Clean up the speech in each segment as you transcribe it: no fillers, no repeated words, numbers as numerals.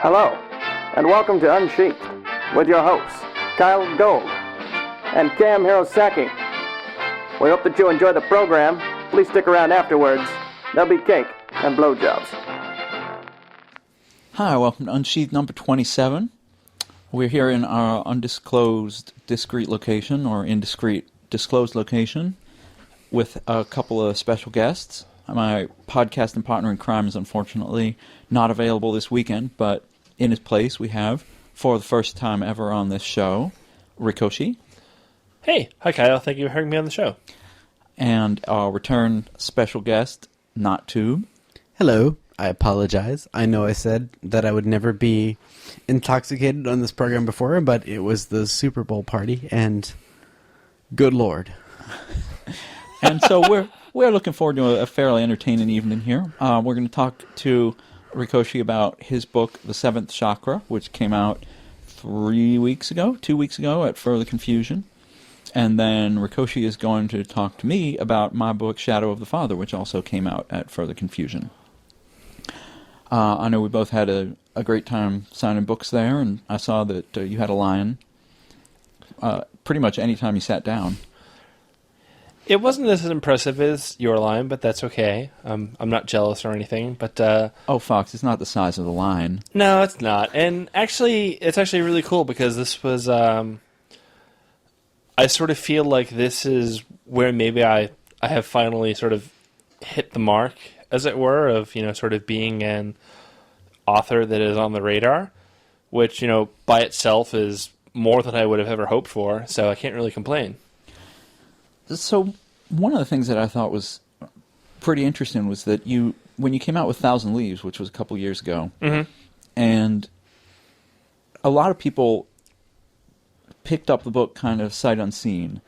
Hello, and welcome to Unsheathed with your hosts, Kyell Gold and Hirosaki. We hope that you enjoy the program. Please stick around afterwards. There'll be cake and blowjobs. Hi, welcome to Unsheathed number 27. We're here in our undisclosed discrete location, or indiscreet disclosed location, with a couple of special guests. My podcast and partner in crime is unfortunately not available this weekend, but in his place we have, for the first time ever on this show, Rikoshi. Hey, hi Kyell, thank you for having me on the show. And our return special guest, Not Tube. Hello, I apologize. I know I said that I would never be intoxicated on this program before, but it was the Super Bowl party, and good Lord. And so we're looking forward to a fairly entertaining evening here. We're going to talk to Rikoshi about his book, The Seventh Chakra, which came out 2 weeks ago at Further Confusion. And then Rikoshi is going to talk to me about my book, Shadow of the Father, which also came out at Further Confusion. I know we both had a great time signing books there, and I saw that you had a line pretty much any time you sat down. It wasn't as impressive as your line, but that's okay. I'm not jealous or anything, but... Oh, Fox, it's not the size of the line. No, it's not. And actually, it's actually really cool because this was... I sort of feel like this is where maybe I have finally sort of hit the mark, as it were, of, sort of being an author that is on the radar, which, by itself is more than I would have ever hoped for, so I can't really complain. So one of the things that I thought was pretty interesting was that when you came out with 1,000 Leaves, which was a couple years ago, mm-hmm. and a lot of people picked up the book kind of sight unseen,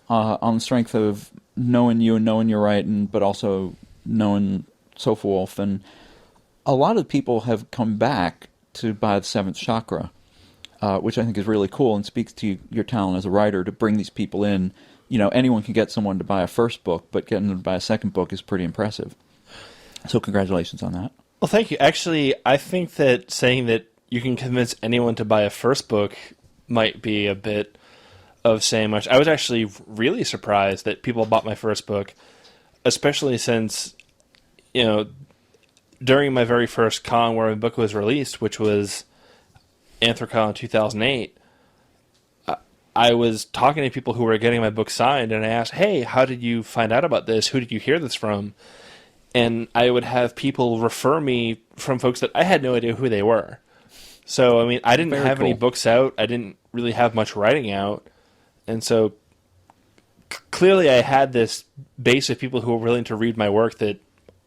on the strength of knowing you and knowing your writing, but also knowing Sofa Wolf, and a lot of people have come back to buy The Seventh Chakra, which I think is really cool and speaks to your talent as a writer to bring these people in. Anyone can get someone to buy a first book, but getting them to buy a second book is pretty impressive. So congratulations on that. Well, thank you. Actually, I think that saying that you can convince anyone to buy a first book might be a bit of saying much. I was actually really surprised that people bought my first book, especially since, during my very first con where my book was released, which was Anthrocon 2008, I was talking to people who were getting my book signed, and I asked, hey, how did you find out about this? Who did you hear this from? And I would have people refer me from folks that I had no idea who they were. So, I didn't have any books out. I didn't really have much writing out. And so, clearly I had this base of people who were willing to read my work that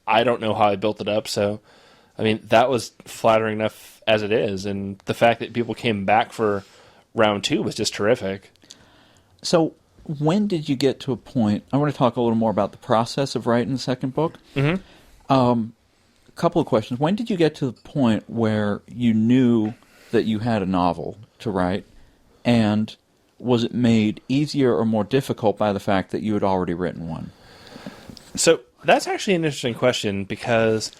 I don't know how I built it up. So, that was flattering enough as it is. And the fact that people came back for round 2 was just terrific. So when did you get to a point... I want to talk a little more about the process of writing the second book. Mm-hmm. A couple of questions. When did you get to the point where you knew that you had a novel to write? And was it made easier or more difficult by the fact that you had already written one? So that's actually an interesting question, because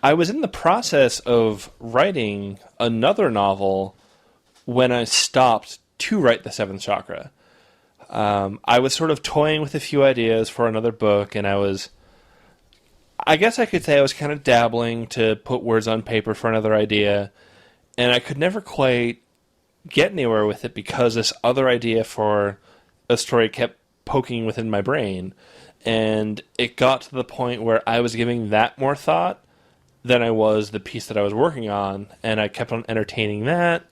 I was in the process of writing another novel when I stopped to write The Seventh Chakra. I was sort of toying with a few ideas for another book, and I guess I could say I was kind of dabbling to put words on paper for another idea, and I could never quite get anywhere with it because this other idea for a story kept poking within my brain, and it got to the point where I was giving that more thought than I was the piece that I was working on, and I kept on entertaining that.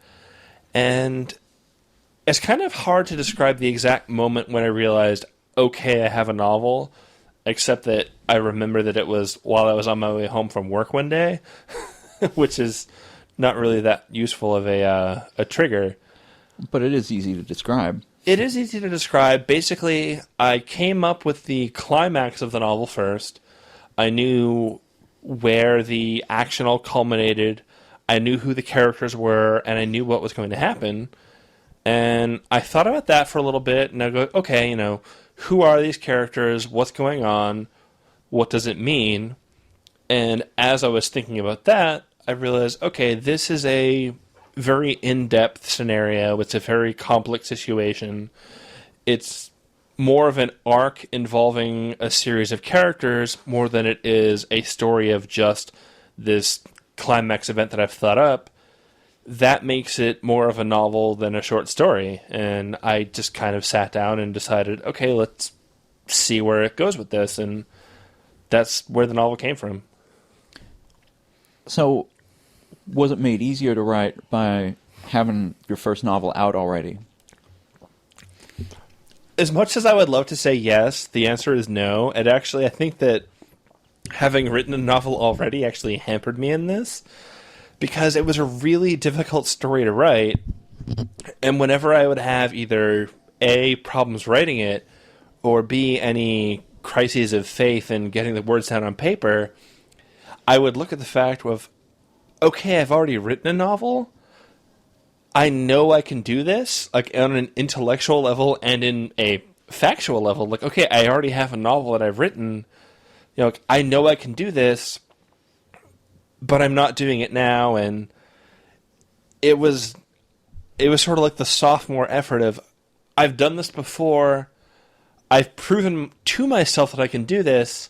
And it's kind of hard to describe the exact moment when I realized, okay, I have a novel, except that I remember that it was while I was on my way home from work one day, which is not really that useful of a trigger. But it is easy to describe. It is easy to describe. Basically, I came up with the climax of the novel first. I knew where the action all culminated. I knew who the characters were, and I knew what was going to happen. And I thought about that for a little bit, and I go, okay, who are these characters? What's going on? What does it mean? And as I was thinking about that, I realized, okay, this is a very in-depth scenario. It's a very complex situation. It's more of an arc involving a series of characters more than it is a story of just this climax event that I've thought up. That makes it more of a novel than a short story. And I just kind of sat down and decided, okay, let's see where it goes with this. And that's where the novel came from. So, was it made easier to write by having your first novel out already? As much as I would love to say yes, the answer is no. And actually, I think that having written a novel already actually hampered me in this, because it was a really difficult story to write. And whenever I would have either A, problems writing it, or B, any crises of faith in getting the words down on paper, I would look at the fact of, okay, I've already written a novel. I know I can do this, like on an intellectual level and in a factual level. Like, okay, I already have a novel that I've written. You know, like, I know I can do this, but I'm not doing it now. And it was sort of like the sophomore effort of, I've done this before. I've proven to myself that I can do this.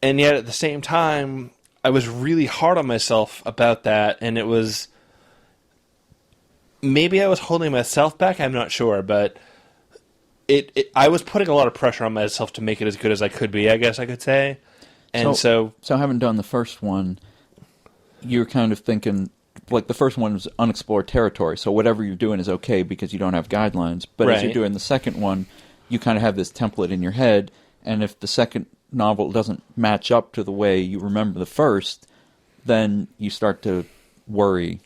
And yet at the same time, I was really hard on myself about that. And it was, maybe I was holding myself back. I'm not sure, but I was putting a lot of pressure on myself to make it as good as I could be, I guess I could say. And so having done the first one, you're kind of thinking, like, the first one was unexplored territory, so whatever you're doing is okay because you don't have guidelines. But as you're doing the second one, you kind of have this template in your head, and if the second novel doesn't match up to the way you remember the first, then you start to worry.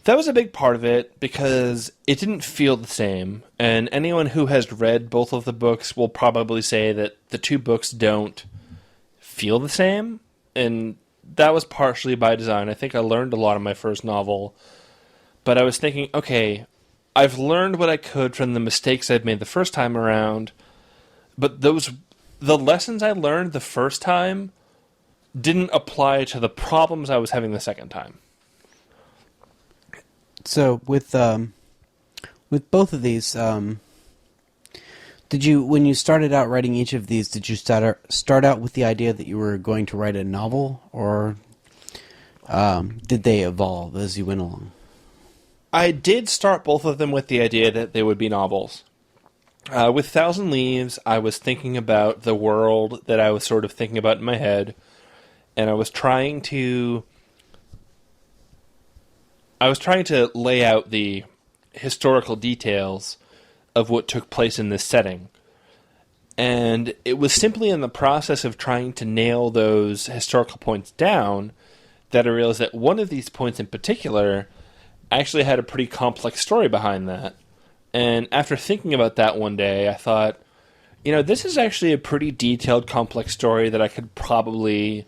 That was a big part of it, because it didn't feel the same. And anyone who has read both of the books will probably say that the two books don't feel the same. And that was partially by design. I think I learned a lot in my first novel. But I was thinking, okay, I've learned what I could from the mistakes I'd made the first time around. But the lessons I learned the first time didn't apply to the problems I was having the second time. So with both of these, did you, when you started out writing each of these, did you start out with the idea that you were going to write a novel, or did they evolve as you went along? I did start both of them with the idea that they would be novels. With Thousand Leaves, I was thinking about the world that I was sort of thinking about in my head, and I was trying to lay out the historical details of what took place in this setting. And it was simply in the process of trying to nail those historical points down that I realized that one of these points in particular actually had a pretty complex story behind that. And after thinking about that one day, I thought, this is actually a pretty detailed, complex story that I could probably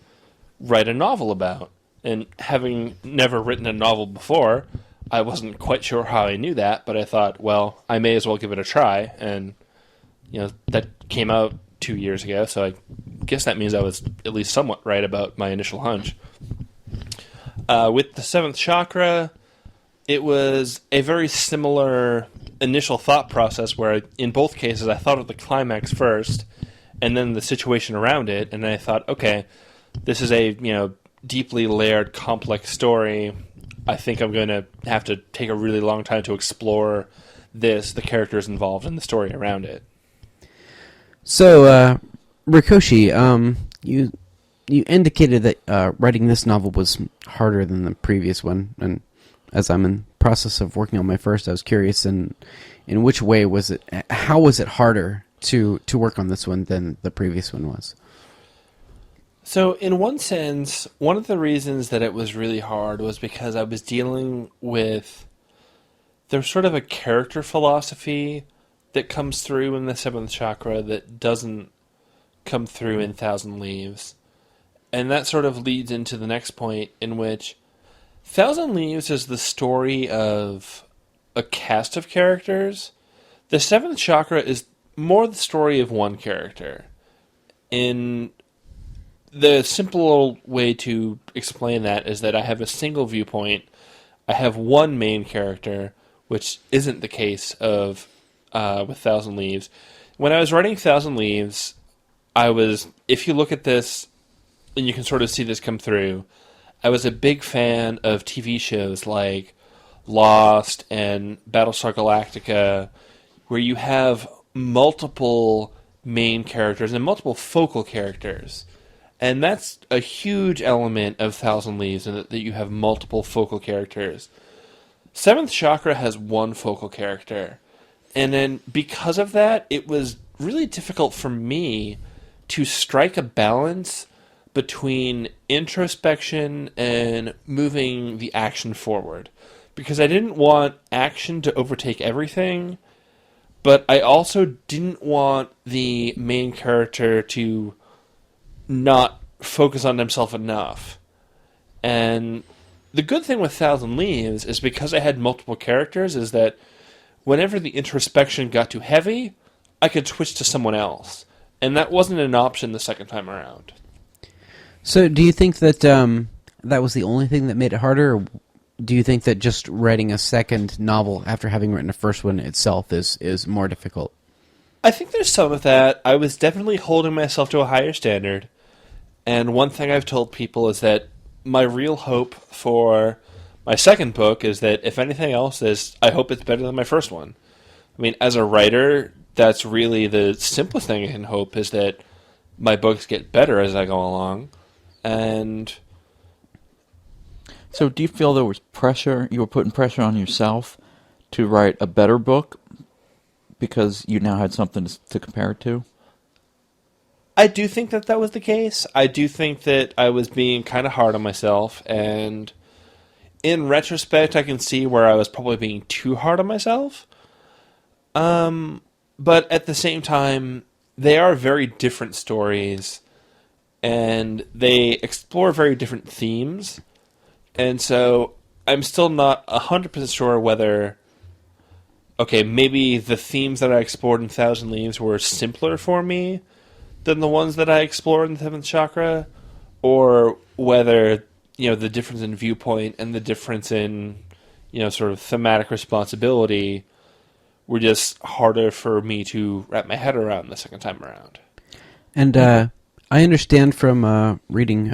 write a novel about. And having never written a novel before, I wasn't quite sure how I knew that, but I thought, well, I may as well give it a try. And, that came out 2 years ago, so I guess that means I was at least somewhat right about my initial hunch. With the Seventh Chakra, it was a very similar initial thought process where in both cases I thought of the climax first and then the situation around it, and I thought, okay, this is a, deeply layered, complex story. I think I'm going to have to take a really long time to explore the characters involved in the story around it. So, Rikoshi, you indicated that writing this novel was harder than the previous one, and as I'm in process of working on my first, I was curious in which way was it? How was it harder to work on this one than the previous one was? So, in one sense, one of the reasons that it was really hard was because I was dealing with, there's sort of a character philosophy that comes through in the Seventh Chakra that doesn't come through in Thousand Leaves. And that sort of leads into the next point, in which Thousand Leaves is the story of a cast of characters. The Seventh Chakra is more the story of one character. In the simple way to explain that is that I have a single viewpoint. I have one main character, which isn't the case of with Thousand Leaves. When I was writing Thousand Leaves, if you look at this, and you can sort of see this come through, I was a big fan of TV shows like Lost and Battlestar Galactica, where you have multiple main characters and multiple focal characters. And that's a huge element of Thousand Leaves, in that you have multiple focal characters. Seventh Chakra has one focal character. And then because of that, it was really difficult for me to strike a balance between introspection and moving the action forward. Because I didn't want action to overtake everything, but I also didn't want the main character to not focus on himself enough. And the good thing with Thousand Leaves is, because I had multiple characters, is that whenever the introspection got too heavy, I could switch to someone else. And that wasn't an option the second time around. So do you think that that was the only thing that made it harder, or do you think that just writing a second novel after having written a first one itself is more difficult? I think there's some of that. I was definitely holding myself to a higher standard. And one thing I've told people is that my real hope for my second book is that, if anything else, I hope it's better than my first one. I mean, as a writer, that's really the simplest thing I can hope, is that my books get better as I go along. And so do you feel there was pressure, you were putting pressure on yourself to write a better book because you now had something to compare it to? I do think that was the case. I do think that I was being kind of hard on myself, and in retrospect, I can see where I was probably being too hard on myself. But at the same time, they are very different stories, and they explore very different themes. And so I'm still not 100% sure whether, okay, maybe the themes that I explored in Thousand Leaves were simpler for me than the ones that I explored in Seventh Chakra, or whether, the difference in viewpoint and the difference in, sort of thematic responsibility were just harder for me to wrap my head around the second time around. And I understand from reading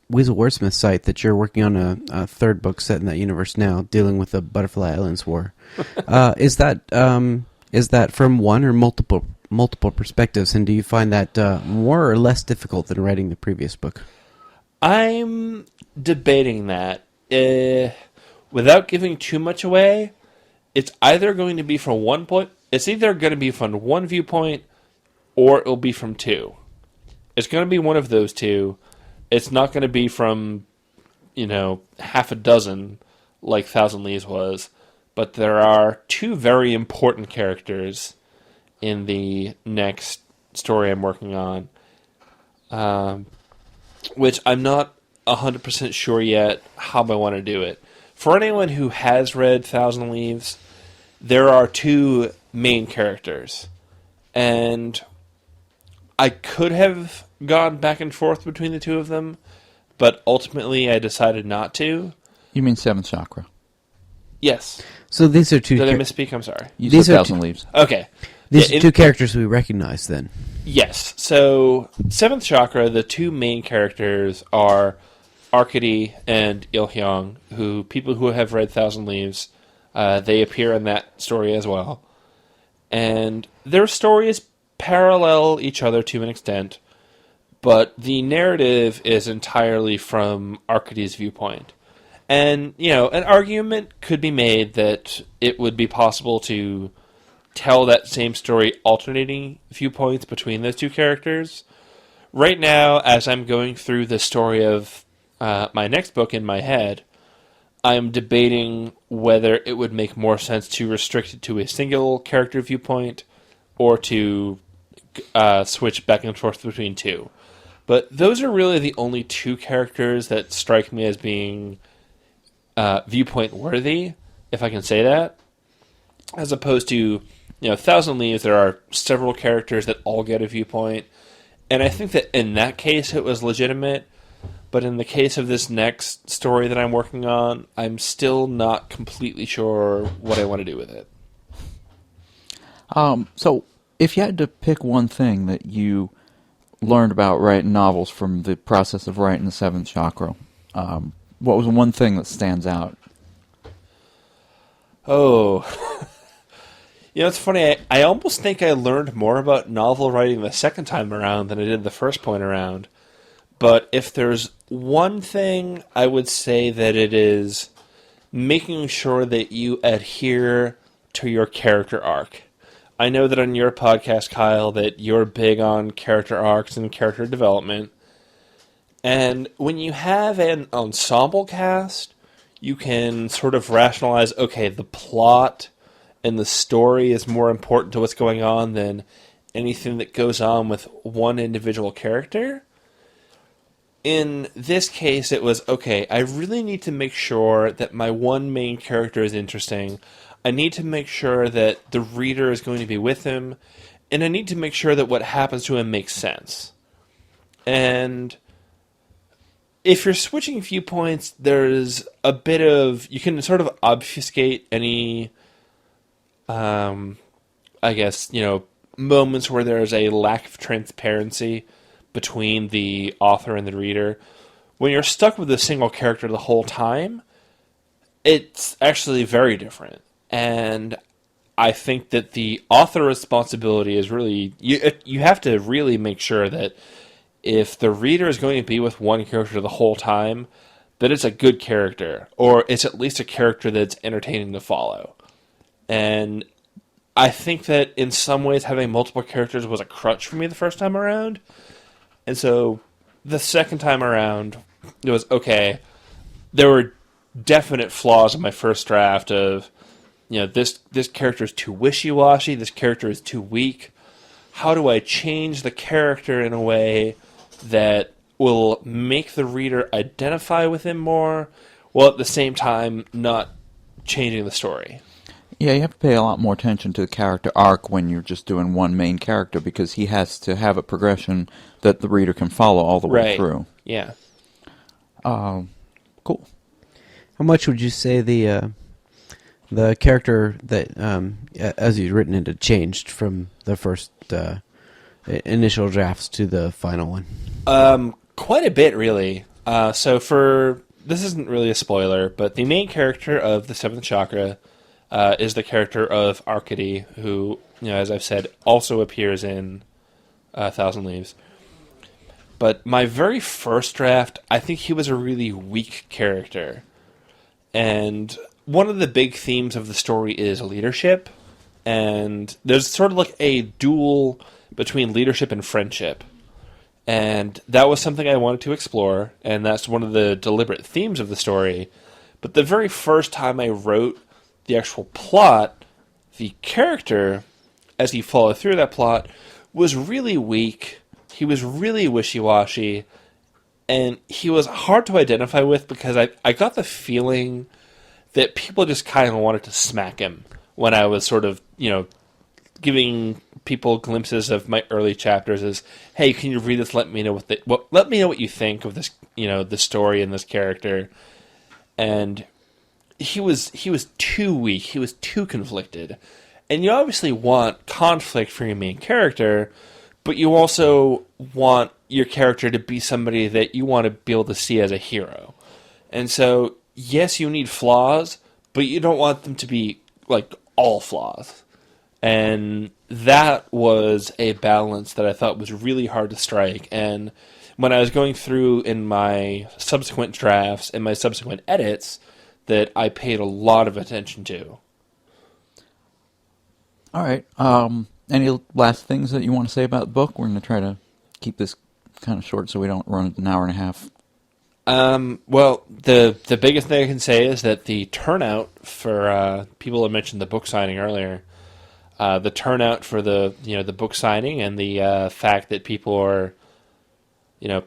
Weasel Wordsmith's site that you're working on a third book set in that universe now, dealing with the Butterfly Islands War. Is that from one or multiple perspectives, and do you find that more or less difficult than writing the previous book? I'm debating that. Without giving too much away, it's either going to be from one point. It's either going to be from one viewpoint, or it'll be from two. It's going to be one of those two. It's not going to be from, half a dozen like Thousand Leaves was. But there are two very important characters in the next story I'm working on, which I'm not 100% sure yet how I want to do it. For anyone who has read Thousand Leaves, there are two main characters, and I could have gone back and forth between the two of them, but ultimately I decided not to. You mean Seventh Chakra? Yes. So these are two... Did I misspeak? I'm sorry. You These said are Thousand Leaves. Okay. These are two characters we recognize, then. Yes. So, Seventh Chakra, the two main characters are Arkady and Il-hyung, who people who have read Thousand Leaves, they appear in that story as well. And their stories parallel each other to an extent, but the narrative is entirely from Arkady's viewpoint. And, an argument could be made that it would be possible to tell that same story alternating viewpoints between those two characters. Right now, as I'm going through the story of my next book in my head, I'm debating whether it would make more sense to restrict it to a single character viewpoint or to switch back and forth between two. But those are really the only two characters that strike me as being viewpoint worthy, if I can say that. As opposed to, Thousand Leaves, there are several characters that all get a viewpoint, And I think that in that case it was legitimate, but in the case of this next story that I'm working on, I'm still not completely sure what I want to do with it. So, if you had to pick one thing that you learned about writing novels from the process of writing the Seventh Chakra, what was one thing that stands out? Oh, it's funny. I almost think I learned more about novel writing the second time around than I did the first point around. But if there's one thing, I would say that it is making sure that you adhere to your character arc. I know that on your podcast, Kyell, that you're big on character arcs and character development. And when you have an ensemble cast, you can sort of rationalize, okay, the plot and the story is more important to what's going on than anything that goes on with one individual character. In this case, it was, okay, I really need to make sure that my one main character is interesting. I need to make sure that the reader is going to be with him, and I need to make sure that what happens to him makes sense. And if you're switching viewpoints, there's a bit of, you can sort of obfuscate any, I guess, moments where there's a lack of transparency between the author and the reader. When you're stuck with a single character the whole time, it's actually very different. And I think that the author responsibility is really, you have to really make sure that if the reader is going to be with one character the whole time, that it's a good character, or it's at least a character that's entertaining to follow. And I think that in some ways having multiple characters was a crutch for me the first time around. And so the second time around, it was, okay, there were definite flaws in my first draft of, this character is too wishy-washy, this character is too weak. How do I change the character in a way that will make the reader identify with him more, while at the same time not changing the story? Yeah, you have to pay a lot more attention to the character arc when you're just doing one main character, because he has to have a progression that the reader can follow all the way through. Yeah. Cool. How much would you say the character that, as you'd written it, had changed from the first initial drafts to the final one? Quite a bit, really. So this isn't really a spoiler, but the main character of the Seventh Chakra is the character of Arcady, who, as I've said, also appears in Thousand Leaves. But my very first draft, I think he was a really weak character. And one of the big themes of the story is leadership. And there's sort of like a duel between leadership and friendship. And that was something I wanted to explore, and that's one of the deliberate themes of the story. But the very first time I wrote the actual plot, the character, as he followed through that plot, was really weak. He was really wishy-washy, and he was hard to identify with because I got the feeling that people just kind of wanted to smack him when I was sort of, giving people glimpses of my early chapters as, hey, can you read this? Let me know let me know what you think of this, the story and this character. And he was too weak. He was too conflicted. And you obviously want conflict for your main character, but you also want your character to be somebody that you want to be able to see as a hero. And so, yes, you need flaws, but you don't want them to be, all flaws. And that was a balance that I thought was really hard to strike. And when I was going through in my subsequent drafts and my subsequent edits, that I paid a lot of attention to. All right. Any last things that you want to say about the book? We're going to try to keep this kind of short so we don't run an hour and a half. Well, the biggest thing I can say is that the turnout for people had mentioned the book signing earlier. The turnout for the book signing and the fact that people are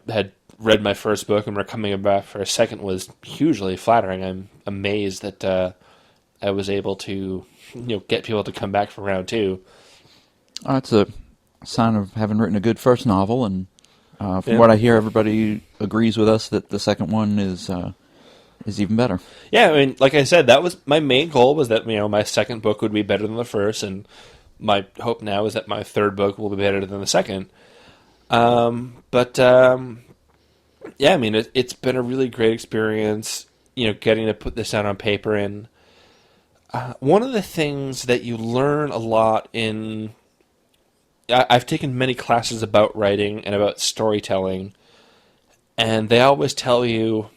had read my first book and were coming back for a second was hugely flattering. I'm amazed that I was able to get people to come back for round two. That's a sign of having written a good first novel, and from Yeah. what I hear, everybody agrees with us that the second one is even better. Yeah, I mean, like I said, that was my main goal, was that, my second book would be better than the first, and my hope now is that my third book will be better than the second. Yeah, I mean, it's been a really great experience, getting to put this down on paper. And one of the things that you learn a lot I've taken many classes about writing and about storytelling, and they always tell you,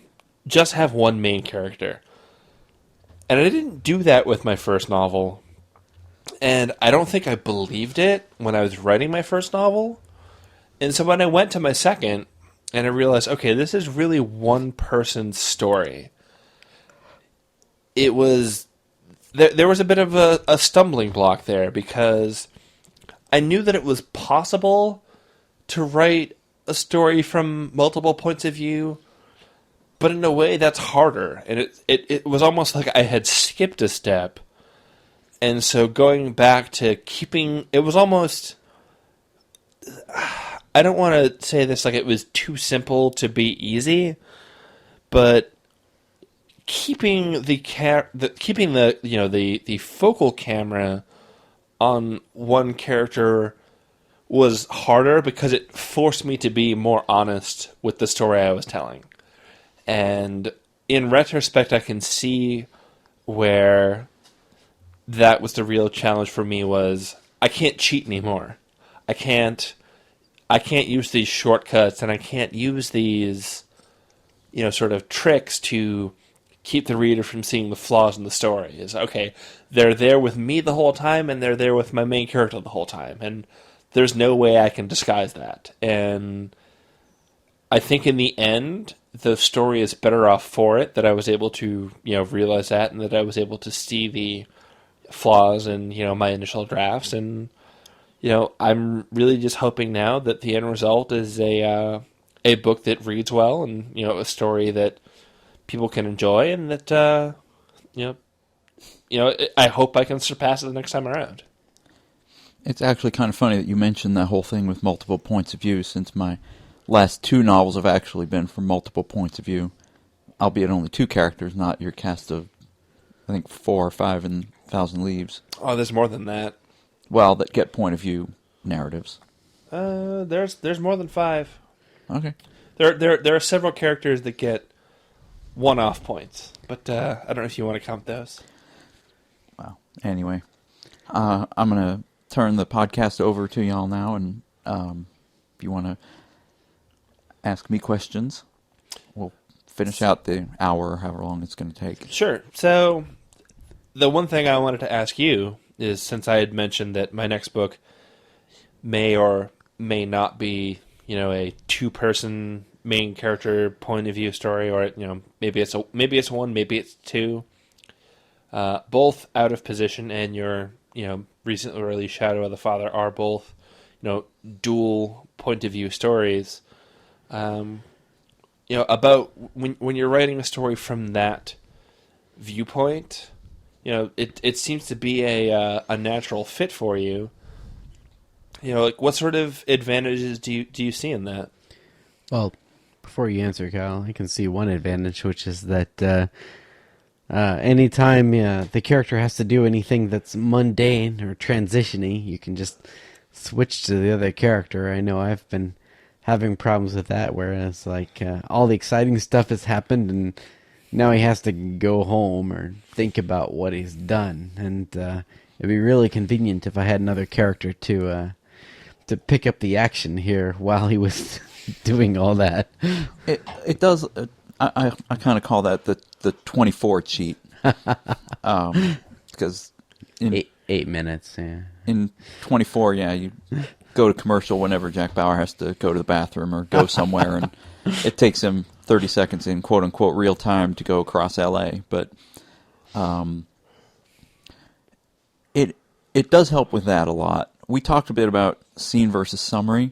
just have one main character. And I didn't do that with my first novel, and I don't think I believed it when I was writing my first novel. And so when I went to my second, and I realized, okay, this is really one person's story, it was... There was a bit of a stumbling block there, because I knew that it was possible to write a story from multiple points of view, but in a way that's harder. And it was almost like I had skipped a step. And so going back to keeping... It was almost... I don't want to say this like it was too simple to be easy, but keeping the focal camera on one character was harder, because it forced me to be more honest with the story I was telling. And in retrospect, I can see where that was the real challenge for me. Was I can't cheat anymore. I can't use these shortcuts, and I can't use these, sort of tricks to keep the reader from seeing the flaws in the story. Is, okay, they're there with me the whole time, and they're there with my main character the whole time, and there's no way I can disguise that. And I think in the end, the story is better off for it, that I was able to, realize that, and that I was able to see the flaws in, my initial drafts. And, I'm really just hoping now that the end result is a book that reads well, and, a story that people can enjoy, and that, I hope I can surpass it the next time around. It's actually kind of funny that you mentioned that whole thing with multiple points of view, since my last two novels have actually been from multiple points of view, albeit only two characters, not your cast of, I think, 4 or 5 in 1,000 Leaves. Oh, there's more than that. Well, that get point of view narratives. There's more than 5. Okay. There are several characters that get one-off points, but I don't know if you want to count those. Well, anyway, I'm going to turn the podcast over to y'all now, and if you want to ask me questions, we'll finish out the hour or however long it's going to take. Sure. So the one thing I wanted to ask you is, since I had mentioned that my next book may or may not be, a two-person main character point of view story, or maybe it's 1, maybe it's 2, both out of position, and your recently released Shadow of the Father are both dual point of view stories. About when you're writing a story from that viewpoint, it seems to be a natural fit for you. Like, what sort of advantages do you see in that? Well, before you answer, Kyle, I can see one advantage, which is that anytime the character has to do anything that's mundane or transition-y, you can just switch to the other character. I know I've been having problems with that, whereas all the exciting stuff has happened, and now he has to go home or think about what he's done. And it'd be really convenient if I had another character to pick up the action here while he was doing all that. It does. I kind of call that the 24 cheat, because in 8 minutes. Yeah. In 24, you go to commercial whenever Jack Bauer has to go to the bathroom or go somewhere, and it takes him 30 seconds in quote unquote real time to go across LA. But it does help with that a lot. We talked a bit about scene versus summary,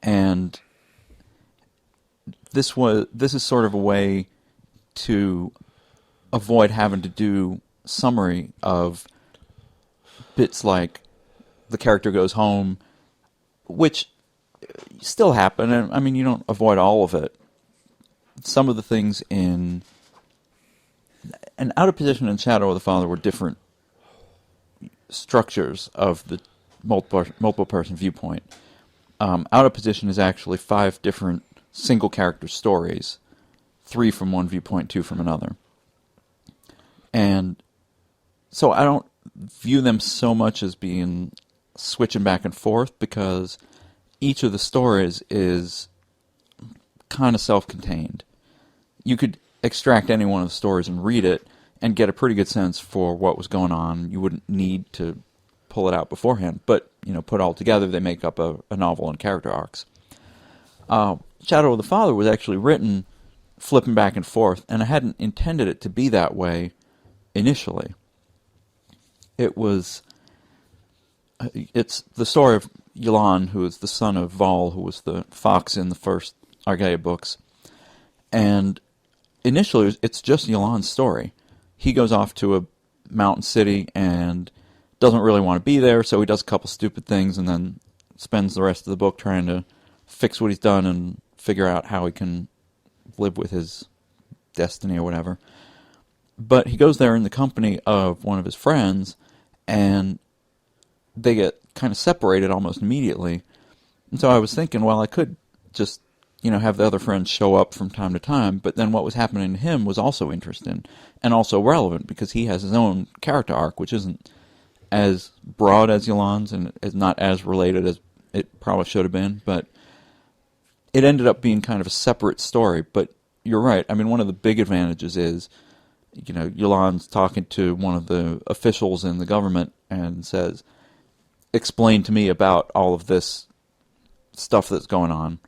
and this is sort of a way to avoid having to do summary of bits like the character goes home, which still happen, and I mean, you don't avoid all of it. Some of the things in and Out of Position and Shadow of the Father were different structures of the multiple person viewpoint. Out of Position is actually 5 different single character stories, 3 from one viewpoint, 2 from another. And so I don't view them so much as being switching back and forth, because each of the stories is kind of self-contained. You could extract any one of the stories and read it and get a pretty good sense for what was going on. You wouldn't need to pull it out beforehand, but put all together, they make up a novel and character arcs. Shadow of the Father was actually written flipping back and forth, and I hadn't intended it to be that way initially. It's the story of Yulan, who is the son of Val, who was the fox in the first Argaea books. And initially, it's just Yulan's story. He goes off to a mountain city and doesn't really want to be there, so he does a couple stupid things and then spends the rest of the book trying to fix what he's done and figure out how he can live with his destiny or whatever. But he goes there in the company of one of his friends, and they get kind of separated almost immediately. And so I was thinking, well, I could just, have the other friends show up from time to time, but then what was happening to him was also interesting and also relevant, because he has his own character arc, which isn't as broad as Yulan's and is not as related as it probably should have been, but it ended up being kind of a separate story. But you're right. I mean, one of the big advantages is, Yulan's talking to one of the officials in the government and says, explain to me about all of this stuff that's going on.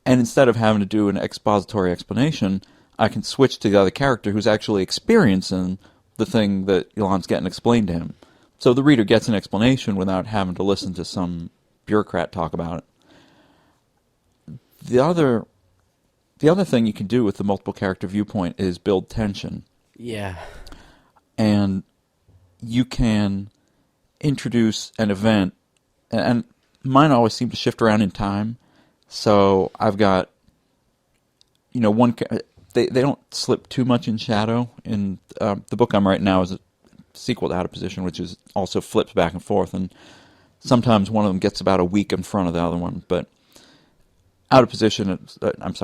And instead of having to do an expository explanation, I can switch to the other character who's actually experiencing the thing that Yulan's getting explained to him. So the reader gets an explanation without having to listen to some bureaucrat talk about it. The other thing you can do with the multiple character viewpoint is build tension. Yeah. And you can introduce an event, and mine always seem to shift around in time. So I've got, they don't slip too much in Shadow. In the book I'm writing now is a sequel to Out of Position, which is also flips back and forth, and sometimes one of them gets about a week in front of the other one. But Out of Position,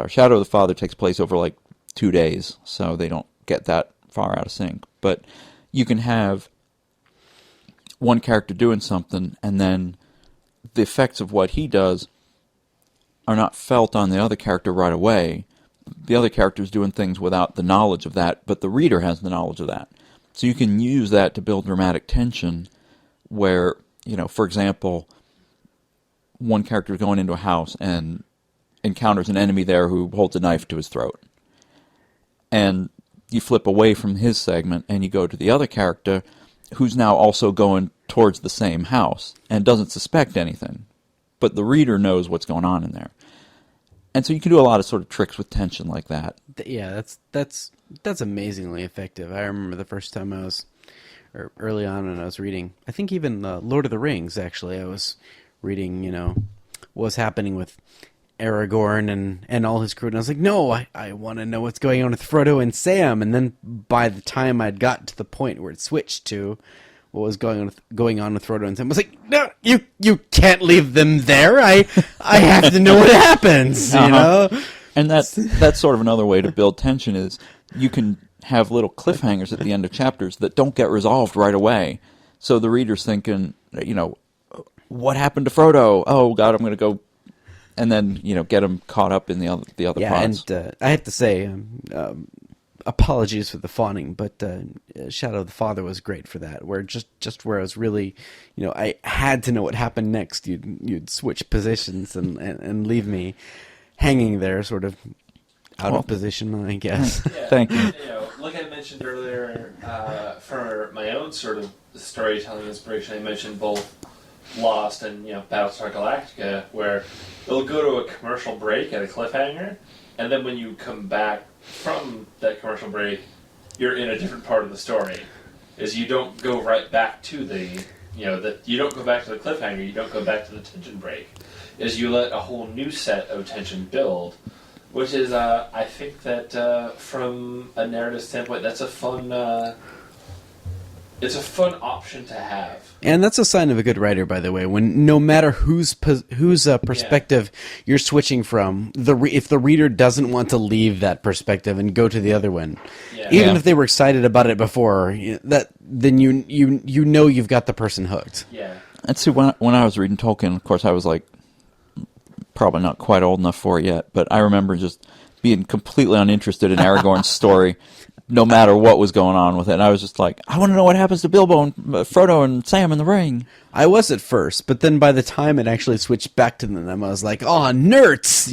Shadow of the Father takes place over like 2 days, so they don't get that far out of sync. But you can have one character doing something, and then the effects of what he does are not felt on the other character right away. The other character is doing things without the knowledge of that, but the reader has the knowledge of that. So you can use that to build dramatic tension where, for example, one character is going into a house and encounters an enemy there who holds a knife to his throat. And you flip away from his segment and you go to the other character who's now also going towards the same house and doesn't suspect anything. But the reader knows what's going on in there. And so you can do a lot of sort of tricks with tension like that. Yeah, that's amazingly effective. I remember the first time early on when I was reading, I think even Lord of the Rings, actually, I was reading, what was happening with Aragorn and all his crew, and I was like, no, I want to know what's going on with Frodo and Sam. And then by the time I'd got to the point where it switched to what was going on with Frodo and Sam, I was like, no, you can't leave them there. I have to know what happens, And that's sort of another way to build tension is you can have little cliffhangers at the end of chapters that don't get resolved right away. So the reader's thinking, what happened to Frodo? Oh God, I'm going to go, and then get them caught up in the other plots. And I have to say, apologies for the fawning, but Shadow of the Father was great for that. Where just where I was really, I had to know what happened next. You'd switch positions and leave me hanging there, sort of out of position, I guess. Yeah, Thank you. Like I mentioned earlier, for my own sort of storytelling inspiration, I mentioned both Lost and Battlestar Galactica, where they'll go to a commercial break at a cliffhanger, and then when you come back from that commercial break, you're in a different part of the story. Is you don't go right back to the that you don't go back to the cliffhanger, you don't go back to the tension break, is you let a whole new set of tension build, which is, I think that from a narrative standpoint, that's a fun, it's a fun option to have. And that's a sign of a good writer, by the way, when no matter whose perspective you're switching from, if the reader doesn't want to leave that perspective and go to the other one, even if they were excited about it before, then you know you've got the person hooked. Yeah. And see, when I was reading Tolkien, of course, I was like probably not quite old enough for it yet, but I remember just being completely uninterested in Aragorn's story, no matter what was going on with it. And I was just like, I want to know what happens to Bilbo and Frodo and Sam in the ring. I was at first, but then by the time it actually switched back to them, I was like, oh, nerds,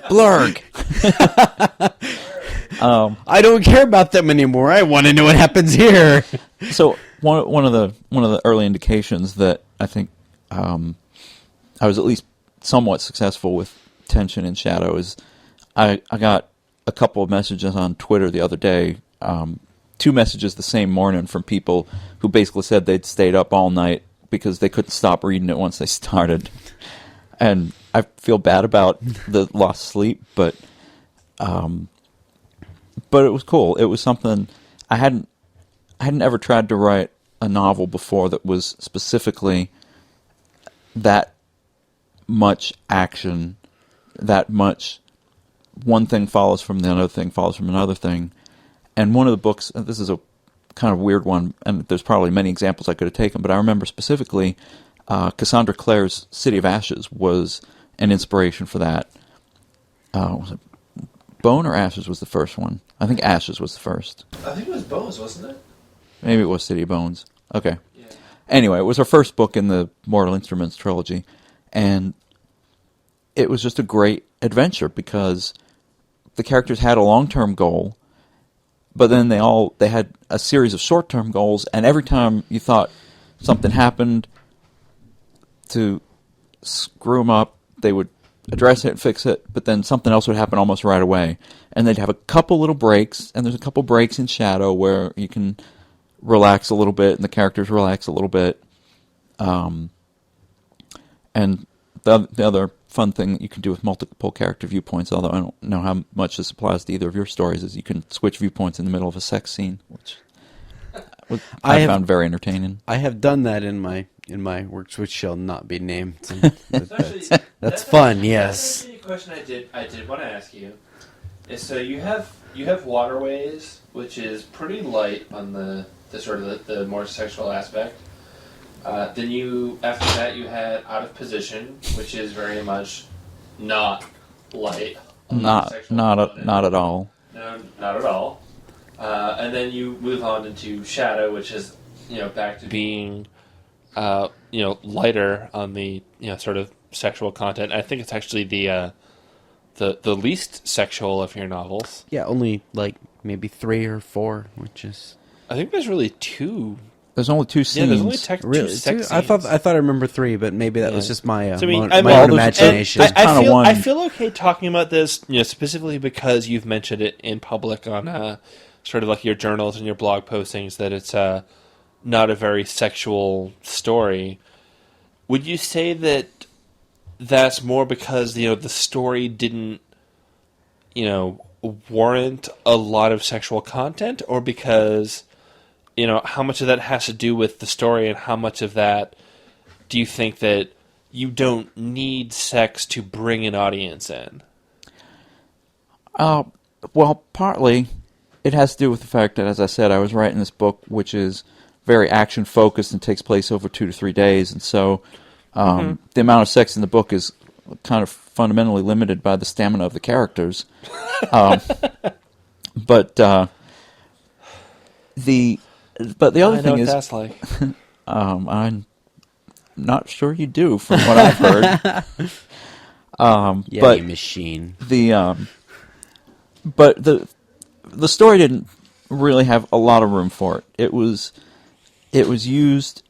blurg. I don't care about them anymore. I want to know what happens here. So one of the early indications that I think I was at least somewhat successful with tension and shadow is I got a couple of messages on Twitter the other day, 2 messages the same morning from people who basically said they'd stayed up all night because they couldn't stop reading it once they started. And I feel bad about the lost sleep, but it was cool. It was something I hadn't ever tried to write a novel before that was specifically that much action, that much one thing follows from the other thing follows from another thing. And one of the books, this is a kind of weird one, and there's probably many examples I could have taken, but I remember specifically Cassandra Clare's City of Ashes was an inspiration for that. Was it Bone or Ashes was the first one? I think Ashes was the first. I think it was Bones, wasn't it? Maybe it was City of Bones. Okay. Yeah. Anyway, it was her first book in the Mortal Instruments trilogy, and it was just a great adventure because the characters had a long-term goal, but then they had a series of short-term goals, and every time you thought something happened to screw them up, they would address it and fix it, but then something else would happen almost right away. And they'd have a couple little breaks, and there's a couple breaks in Shadow where you can relax a little bit, and the characters relax a little bit. And the other fun thing that you can do with multiple character viewpoints, although I don't know how much this applies to either of your stories, is you can switch viewpoints in the middle of a sex scene, which I found very entertaining. I have done that in my works, which shall not be named. That's fun. Yes. That's a question I did want to ask you. Is so you have Waterways, which is pretty light on the sort of the more sexual aspect. Then after that you had Out of Position, which is very much not light. Not at all. No, not at all. And then you move on into Shadow, which is back to being lighter on the sort of sexual content. I think it's actually the least sexual of your novels. Yeah, only like maybe 3 or 4, which is. I think there's really 2. There's only 2 scenes. Yeah, there's only really? 2 sex scenes. I thought I rember 3, but maybe that was just my my own imagination. I feel okay talking about this, specifically because you've mentioned it in public on sort of like your journals and your blog postings that it's not a very sexual story. Would you say that that's more because the story didn't warrant a lot of sexual content, or because how much of that has to do with the story, and how much of that do you think that you don't need sex to bring an audience in? Well, partly it has to do with the fact that, as I said, I was writing this book, which is very action-focused and takes place over 2 to 3 days, and so the amount of sex in the book is kind of fundamentally limited by the stamina of the characters. But the other thing is, that's like. I'm not sure you do, from what I've heard. But you machine. But the story didn't really have a lot of room for it. It was used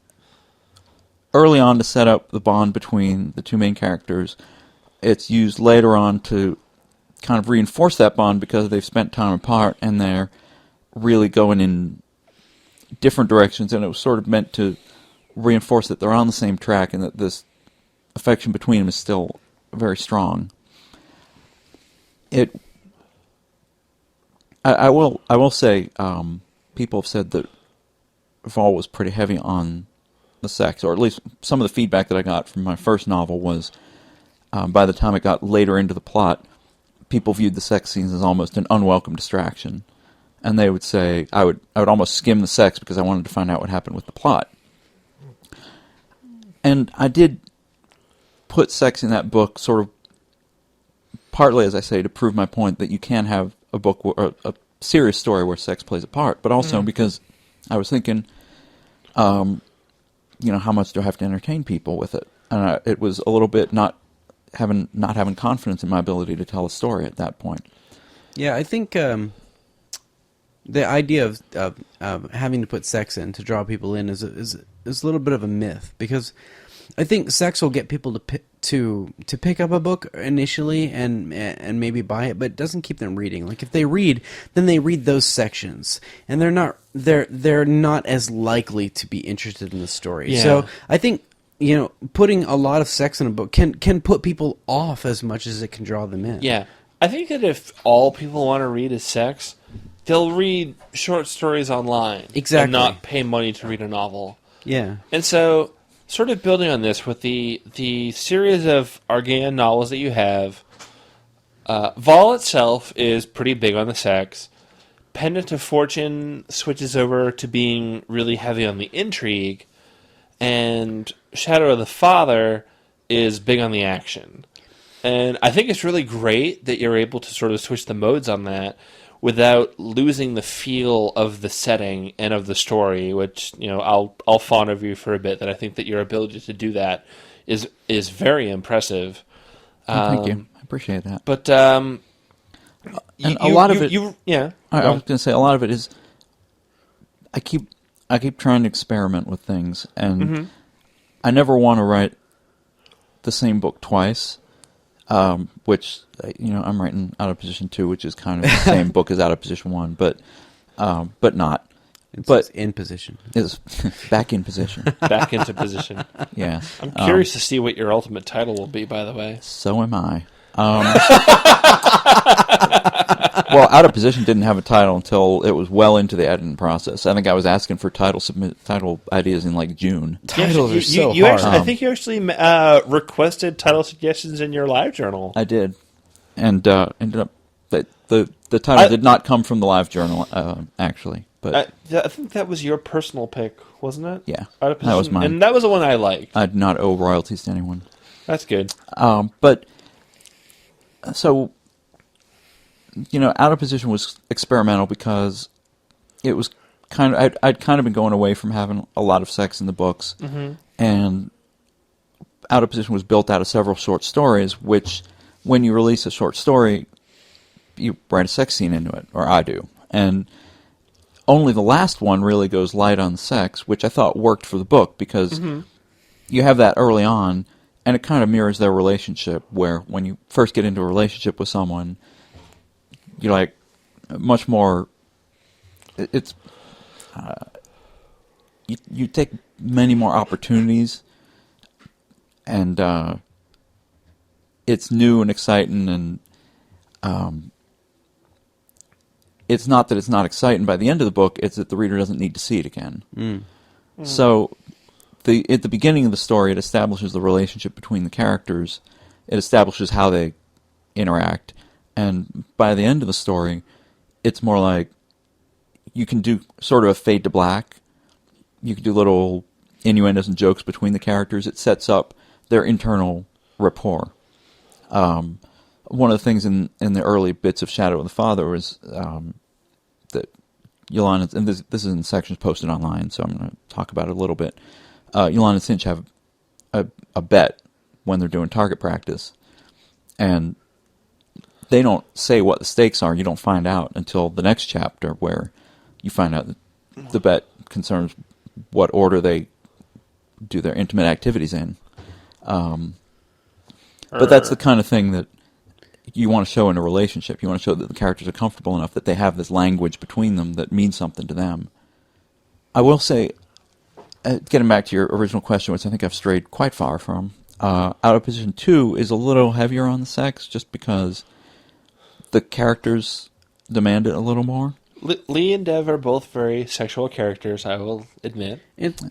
early on to set up the bond between the 2 main characters. It's used later on to kind of reinforce that bond because they've spent time apart and they're really going in different directions, and it was sort of meant to reinforce that they're on the same track and that this affection between them is still very strong. I will say, people have said that Vol was pretty heavy on the sex, or at least some of the feedback that I got from my first novel was, by the time it got later into the plot, people viewed the sex scenes as almost an unwelcome distraction, and they would say I would almost skim the sex because I wanted to find out what happened with the plot. And I did put sex in that book sort of partly, as I say, to prove my point that you can have a book or a serious story where sex plays a part, but also because I was thinking, how much do I have to entertain people with it? And it was a little bit not having confidence in my ability to tell a story at that point. Yeah, I think the idea of having to put sex in to draw people in is a little bit of a myth, because I think sex will get people to pick up a book initially and maybe buy it, but it doesn't keep them reading. Like if they read, then they read those sections, and they're not as likely to be interested in the story. Yeah. So I think putting a lot of sex in a book can put people off as much as it can draw them in. Yeah. I think that if all people want to read is sex, they'll read short stories online. Exactly. And not pay money to read a novel. Yeah. And so, sort of building on this with the series of Argan novels that you have, Vol itself is pretty big on the sex. Pendant of Fortune switches over to being really heavy on the intrigue. And Shadow of the Father is big on the action. And I think it's really great that you're able to sort of switch the modes on that without losing the feel of the setting and of the story, which, I'll fawn over you for a bit, that I think that your ability to do that is very impressive. Thank you. I appreciate that. But and a lot of it, yeah. I was going to say a lot of it is I keep trying to experiment with things, and I never want to write the same book twice. Which I'm writing Out of Position 2, which is kind of the same book as Out of Position 1, but not. It's in position. It's back in position. Back into position. Yeah. I'm curious to see what your ultimate title will be, by the way. So am I. Well, Out of Position didn't have a title until it was well into the editing process. I think I was asking for title ideas in like June. Titles are so hard. Actually, I think you actually requested title suggestions in your live journal. I did, and ended up that the title did not come from the live journal actually. But I think that was your personal pick, wasn't it? Yeah, Out of Position, that was mine, and that was the one I liked. I did not owe royalties to anyone. That's good. But so. Out of Position was experimental because it was kind of I'd kind of been going away from having a lot of sex in the books, and Out of Position was built out of several short stories. Which, when you release a short story, you write a sex scene into it, or I do, and only the last one really goes light on sex, which I thought worked for the book because you have that early on, and it kind of mirrors their relationship. Where when you first get into a relationship with someone, you're like much more. It's you take many more opportunities, and it's new and exciting, and it's not that it's not exciting by the end of the book. It's that the reader doesn't need to see it again. So, at the beginning of the story, it establishes the relationship between the characters. It establishes how they interact. And by the end of the story, it's more like you can do sort of a fade to black. You can do little innuendos and jokes between the characters. It sets up their internal rapport. One of the things in the early bits of Shadow of the Father was that Yolanda, and this is in sections posted online, so I'm going to talk about it a little bit. Yolanda and Cinch have a bet when they're doing target practice, and they don't say what the stakes are. You don't find out until the next chapter, where you find out that the bet concerns what order they do their intimate activities in. But that's the kind of thing that you want to show in a relationship. You want to show that the characters are comfortable enough that they have this language between them that means something to them. I will say, getting back to your original question, which I think I've strayed quite far from, Out of Position 2 is a little heavier on the sex just because the characters demand it a little more. Lee and Dev are both very sexual characters, I will admit. It's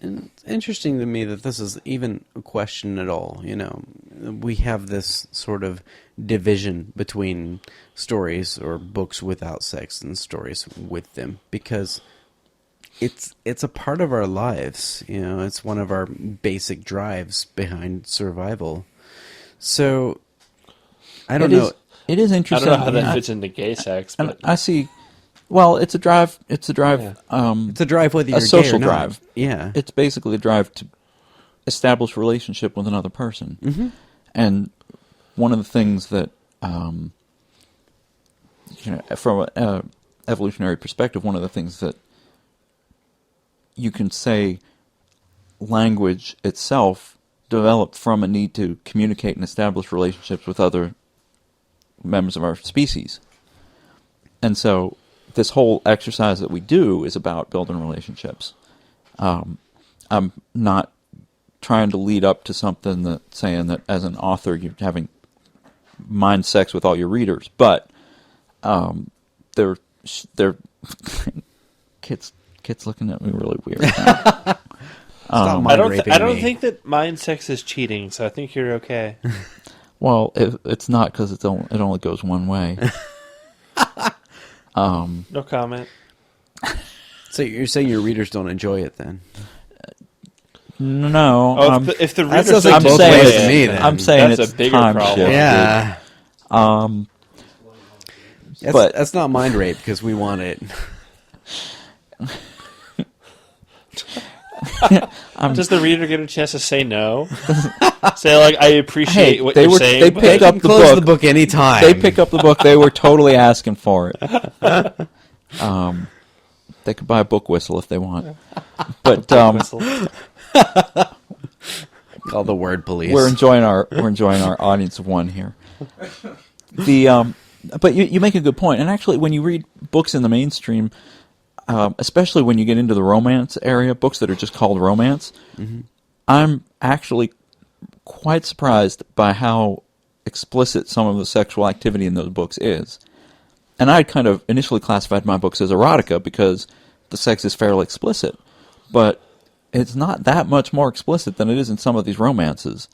interesting to me that this is even a question at all. You know, we have this sort of division between stories or books without sex and stories with them because it's a part of our lives. You know, it's one of our basic drives behind survival. So I don't know. It is I interesting. don't know how that fits into gay sex, but I see. Well, it's a drive. It's a drive. Yeah. It's a drive whether you're a social gay or not. drive. Yeah. It's basically a drive to establish relationship with another person. Mm-hmm. And one of the things that, from an evolutionary perspective, one of the things that you can say language itself developed from a need to communicate and establish relationships with other members of our species. And so this whole exercise that we do is about building relationships. I'm not trying to lead up to something that saying that as an author you're having mind sex with all your readers, but they're kids looking at me really weird now. Stop I mind-raping don't me. think that mind sex is cheating, so I think you're okay. Well, it's not because it only goes one way. No comment. So you're saying your readers don't enjoy it then? No, Oh, if the readers sounds like like to both play ways it, to me, then. I'm saying that's it's a bigger time problem. shifted. Yeah. Um, but That's not mind rape because we want it. Does the reader get a chance to say no? Say like, I appreciate Hey, what they you're were- saying. they but- picked They up can the close book. the book anytime. they pick up the book. They were totally asking for it. They could buy a book whistle if they want. But Whistle. Call the word police. we're enjoying our audience of one here. But you make a good point. And actually, when you read books in the mainstream, especially when you get into the romance area, books that are just called romance, I'm actually quite surprised by how explicit some of the sexual activity in those books is. And I kind of initially classified my books as erotica because the sex is fairly explicit. But it's not that much more explicit than it is in some of these romances.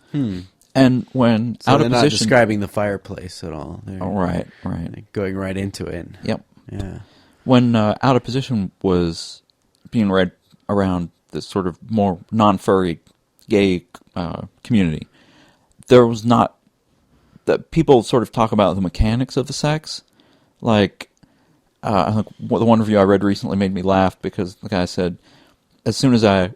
And when so Out they're of not Position... describing the fireplace at all. They're Oh, right. going right into it. Yep. Yeah. When Out of Position was being read around this sort of more non-furry gay community, there was not... that people sort of talk about the mechanics of the sex. Like, I think the one review I read recently made me laugh because the guy said, as soon as I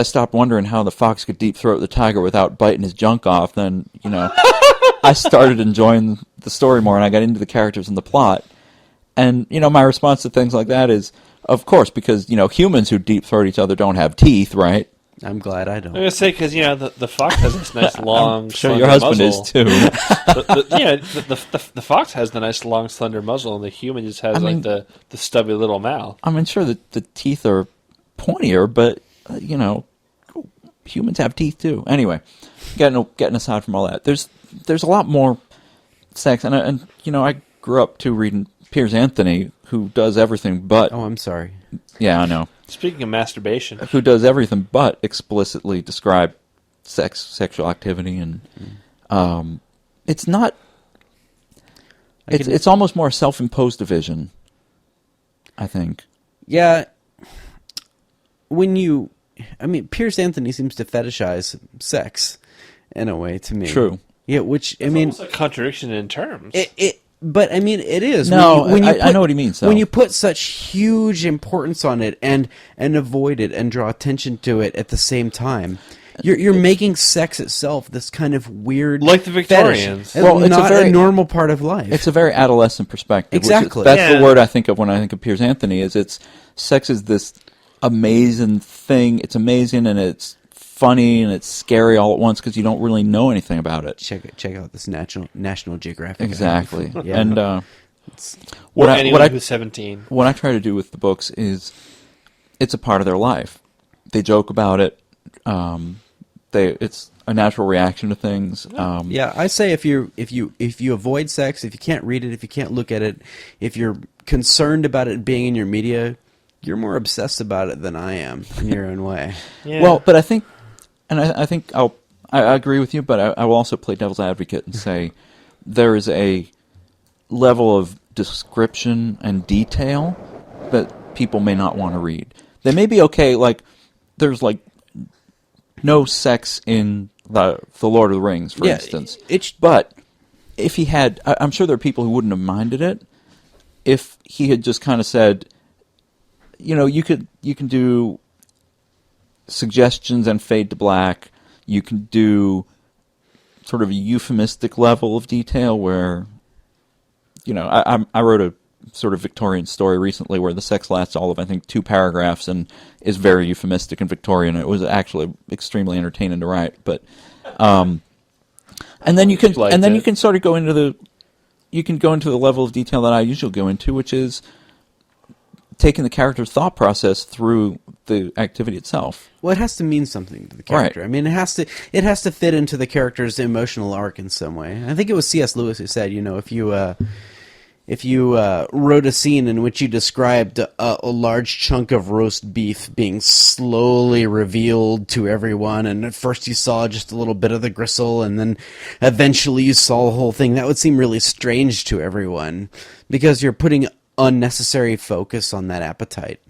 stopped wondering how the fox could deep throat the tiger without biting his junk off, then, I started enjoying the story more and I got into the characters and the plot. And, my response to things like that is, of course, because, humans who deep throat each other don't have teeth, right? I'm glad I don't. I'm gonna say because the fox has this nice long. I'm sure slender your husband muzzle. is too. The fox has the nice long slender muzzle, and the human just has the stubby little mouth. I mean, sure, the teeth are pointier, but, humans have teeth too. Anyway, getting aside from all that, there's a lot more sex, and I grew up too reading Piers Anthony, who does everything but... Oh, I'm sorry. Yeah, I know. Speaking of masturbation, Who does everything but explicitly describe sexual activity, and it's not... It's almost more a self-imposed division, I think. Yeah. Piers Anthony seems to fetishize sex in a way to me. True. Yeah, which it's almost a contradiction in terms. But it is. No, I know what he means, though. When you put such huge importance on it and avoid it and draw attention to it at the same time, you're making sex itself this kind of weird, like the Victorians. fetish. Well, it's not a very normal part of life. It's a very adolescent perspective. Exactly. That's Yeah. the word I think of when I think of Piers Anthony. Sex is this amazing thing. It's amazing and it's funny and it's scary all at once because you don't really know anything about it. Check out this National Geographic. Exactly. Yeah. And Or what anyone I who's 17. what I try to do with the books is it's a part of their life. they joke about it. It's a natural reaction to things. Yeah, I say if you avoid sex, if you can't read it, if you can't look at it, if you're concerned about it being in your media, you're more obsessed about it than I am in your own way. Yeah. Well, but I think I agree with you, but I will also play devil's advocate and say there is a level of description and detail that people may not want to read. They may be okay, like there's like no sex in the Lord of the Rings, for instance. But if he had, I'm sure there are people who wouldn't have minded it if he had just kind of said, you can do suggestions and fade to black. You can do sort of a euphemistic level of detail where, I wrote a sort of Victorian story recently where the sex lasts all of, I think, 2 paragraphs and is very euphemistic and Victorian. It was actually extremely entertaining to write, but and then you can sort of go into the level of detail that I usually go into, which is taking the character's thought process through the activity itself. Well, it has to mean something to the character. Right. I mean, it has to fit into the character's emotional arc in some way. I think it was C.S. Lewis who said, if you wrote a scene in which you described a large chunk of roast beef being slowly revealed to everyone, and at first you saw just a little bit of the gristle, and then eventually you saw the whole thing, that would seem really strange to everyone, because you're putting unnecessary focus on that appetite.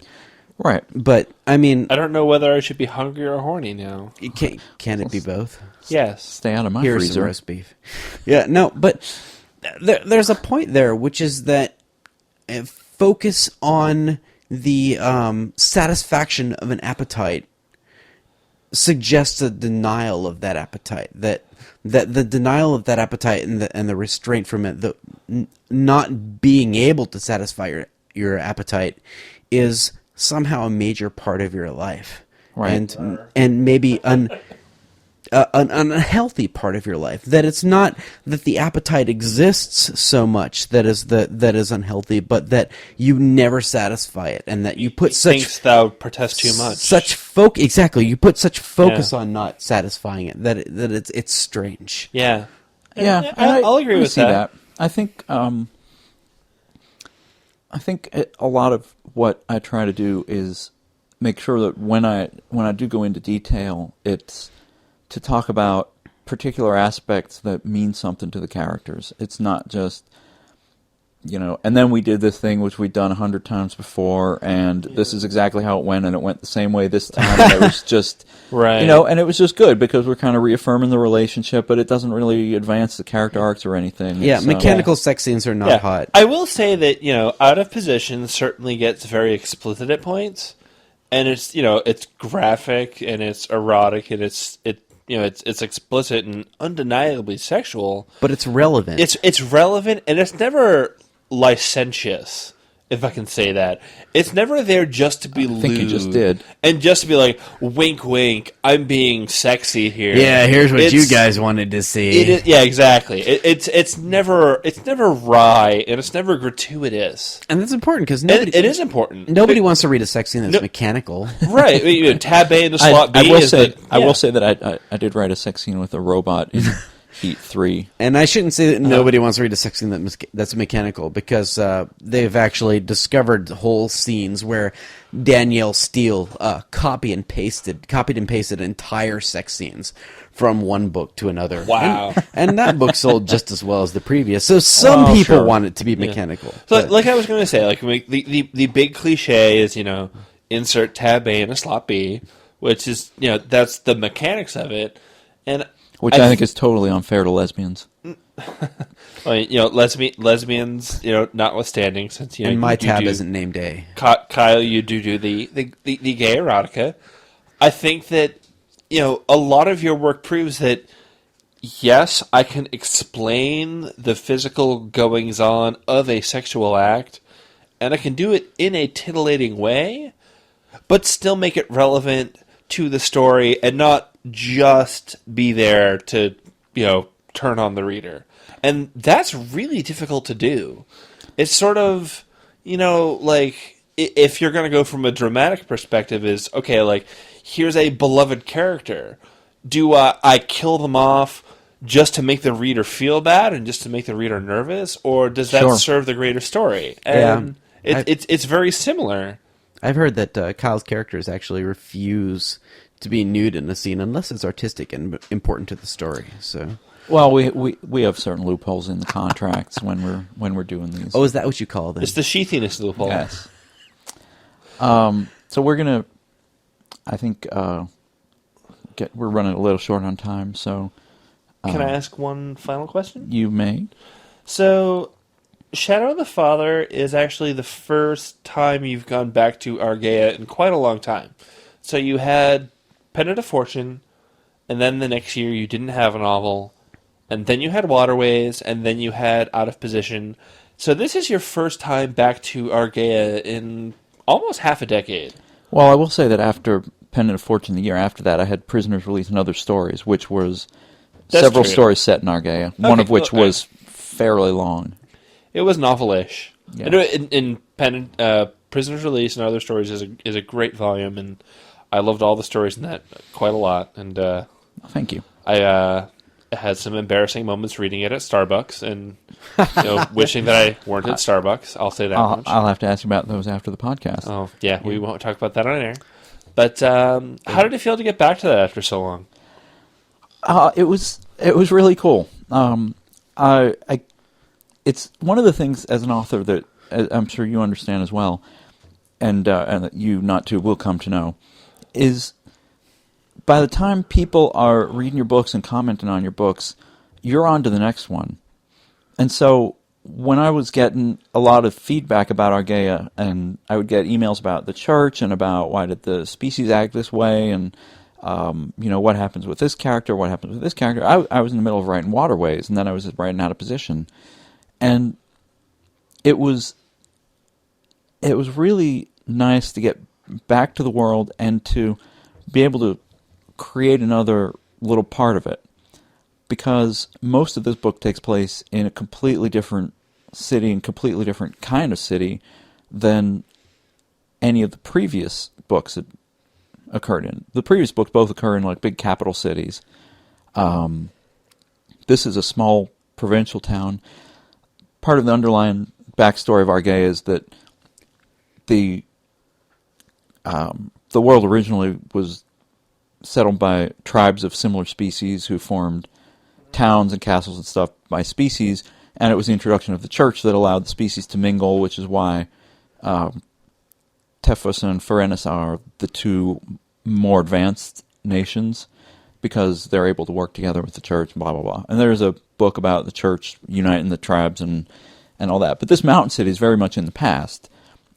Right. But, I mean... I don't know whether I should be hungry or horny now. Can it be both? Yes. Stay out of my Here's freezer. Some roast beef. Yeah, no, but there's a point there, which is that focus on the satisfaction of an appetite suggests a denial of that appetite. That the denial of that appetite and the restraint from it, not being able to satisfy your appetite, is somehow a major part of your life, right? And maybe an unhealthy part of your life. That it's not that the appetite exists so much that is unhealthy, but that you never satisfy it, and that you put thinks thou protest too much. Exactly. You put such focus on not satisfying it that it's strange. Yeah. Yeah, I'll agree with that. I think a lot of what I try to do is make sure that when I do go into detail, it's to talk about particular aspects that mean something to the characters. It's not just, and then we did this thing which we'd done 100 times before, and this is exactly how it went, and it went the same way this time, and it was just, right. And it was just good because we're kind of reaffirming the relationship, but it doesn't really advance the character arcs or anything. Yeah, mechanical sex scenes are not hot. I will say that, Out of Position certainly gets very explicit at points, and it's, it's graphic, and it's erotic, and it's explicit and undeniably sexual. But it's relevant. It's relevant, and it's never licentious, if I can say that. It's never there just to be lewd. I think you just did. And just to be like, wink, wink, I'm being sexy here. Yeah, here's what you guys wanted to see. Yeah, exactly. It's never wry, and it's never gratuitous. And that's important, because it is important. Nobody wants to read a sex scene that's mechanical. Right. Tab A in the slot B. I will say that I did write a sex scene with a robot in Heat 3. And I shouldn't say that nobody wants to read a sex scene that's mechanical, because they've actually discovered whole scenes where Danielle Steele copied and pasted entire sex scenes from one book to another. Wow. And that book sold just as well as the previous. So some people want it to be mechanical. So, like I was going to say, like the big cliche is, insert tab A in a slot B, which is, that's the mechanics of it. And which I think is totally unfair to lesbians. Well, lesbians, notwithstanding, since and my tab isn't named A. Kyell, you do the gay erotica. I think that a lot of your work proves that yes, I can explain the physical goings on of a sexual act, and I can do it in a titillating way, but still make it relevant to the story and not just be there to, turn on the reader. And that's really difficult to do. It's sort of, like if you're going to go from a dramatic perspective, is okay. Like, here's a beloved character. Do I kill them off just to make the reader feel bad and just to make the reader nervous, or does that serve the greater story? And it's very similar. I've heard that Kyle's characters actually refuse to be nude in a scene unless it's artistic and important to the story. So, well, we have certain loopholes in the contracts when we're doing these. Oh, is that what you call them? It's the sheathiness loophole. Yes. So we're gonna, I think, we're running a little short on time. So, can I ask one final question? You may. So, Shadow of the Father is actually the first time you've gone back to Argaea in quite a long time. So you had Pendant of Fortune, and then the next year you didn't have a novel, and then you had Waterways, and then you had Out of Position. So this is your first time back to Argaea in almost half a decade. Well, I will say that after Pendant of Fortune, the year after that, I had Prisoners Release and Other Stories, which was several stories set in Argaea, one of which was fairly long. It was novel-ish. Yeah. In Pendant, Prisoners Release and Other Stories is a great volume, and I loved all the stories in that quite a lot. And thank you. I had some embarrassing moments reading it at Starbucks, and wishing that I weren't at Starbucks. I'll say that much. I'll have to ask you about those after the podcast. Oh yeah, we won't talk about that on air. But how did it feel to get back to that after so long? It was really cool. It's one of the things as an author that I'm sure you understand as well, and that you not too will come to know, is by the time people are reading your books and commenting on your books, you're on to the next one. And so when I was getting a lot of feedback about Argaea, and I would get emails about the church and about why did the species act this way, and what happens with this character, what happens with this character, I was in the middle of writing Waterways, and then I was writing Out of Position. And it was really nice to get back to the world and to be able to create another little part of it, because most of this book takes place in a completely different city and completely different kind of city than any of the previous books that occurred in. The previous books both occur in like big capital cities. This is a small provincial town. Part of the underlying backstory of Argaea is that the world originally was settled by tribes of similar species who formed towns and castles and stuff by species, and it was the introduction of the church that allowed the species to mingle, which is why Tefos and Ferenis are the two more advanced nations, because they're able to work together with the church and blah, blah, blah. And there's a book about the church uniting the tribes and all that. But this mountain city is very much in the past.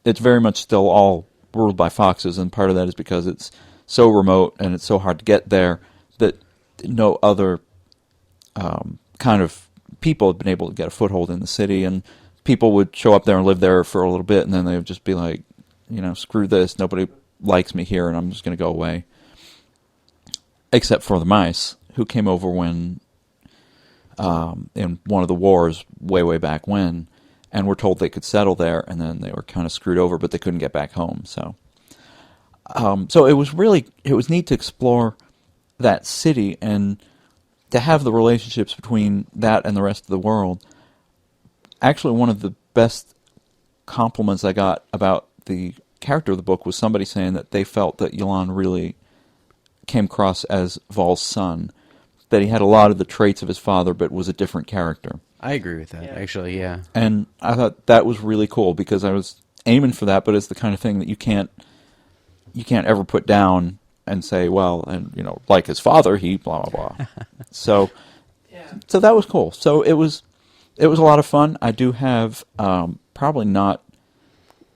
It's very much still all ruled by foxes, and part of that is because it's so remote and it's so hard to get there that no other kind of people have been able to get a foothold in the city, and people would show up there and live there for a little bit, and then they would just be like, screw this, nobody likes me here, and I'm just going to go away. Except for the mice, who came over when, in one of the wars way, way back when, and were told they could settle there, and then they were kind of screwed over, but they couldn't get back home. So it was neat to explore that city and to have the relationships between that and the rest of the world. Actually, one of the best compliments I got about the character of the book was somebody saying that they felt that Yulan really came across as Vol's son, that he had a lot of the traits of his father, but was a different character. I agree with that, actually, yeah. And I thought that was really cool, because I was aiming for that, but it's the kind of thing that you can't ever put down and say, well, and like his father, he blah blah blah. So that was cool. So it was a lot of fun. I do have probably not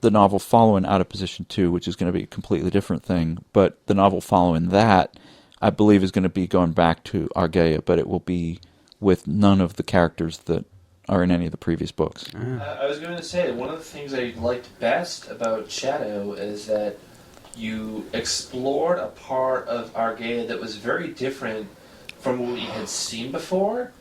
the novel following Out of Position 2, which is going to be a completely different thing, but the novel following that, I believe, is going to be going back to Argaea, but it will be with none of the characters that are in any of the previous books. I was going to say, one of the things I liked best about Shadow is that you explored a part of Argaea that was very different from what we had seen before,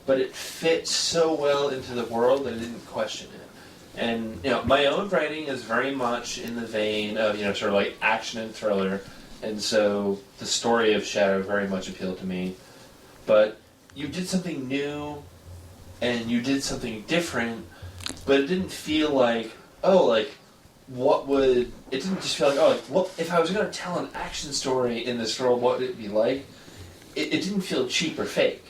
but it fit so well into the world that I didn't question it. And my own writing is very much in the vein of sort of like action and thriller, and so the story of Shadow very much appealed to me. But you did something new, and you did something different, but it didn't feel like it didn't just feel like what if I was going to tell an action story in this world, what would it be like? It didn't feel cheap or fake.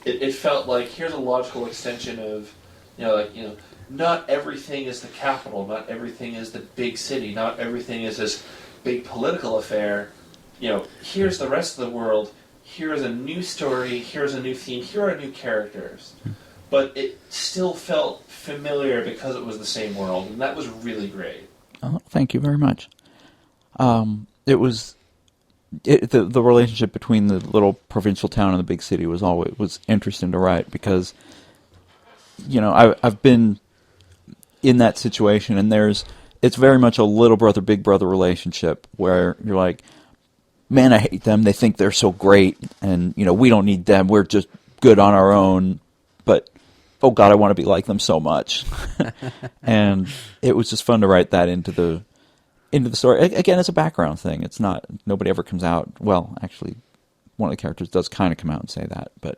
It felt like here's a logical extension of not everything is the capital, not everything is the big city, not everything is this big political affair. Here's the rest of the world, here's a new story, here's a new theme, here are new characters. But it still felt familiar because it was the same world, and that was really great. Oh, thank you very much. The relationship between the little provincial town and the big city was interesting to write because, I've been in that situation, and it's very much a little brother, big brother relationship where you're like, man, I hate them. They think they're so great, and, we don't need them. We're just good on our own. But, oh, God, I want to be like them so much. And it was just fun to write that into the story. Again, it's a background thing. It's not, nobody ever comes out. Well, actually, one of the characters does kind of come out and say that. But,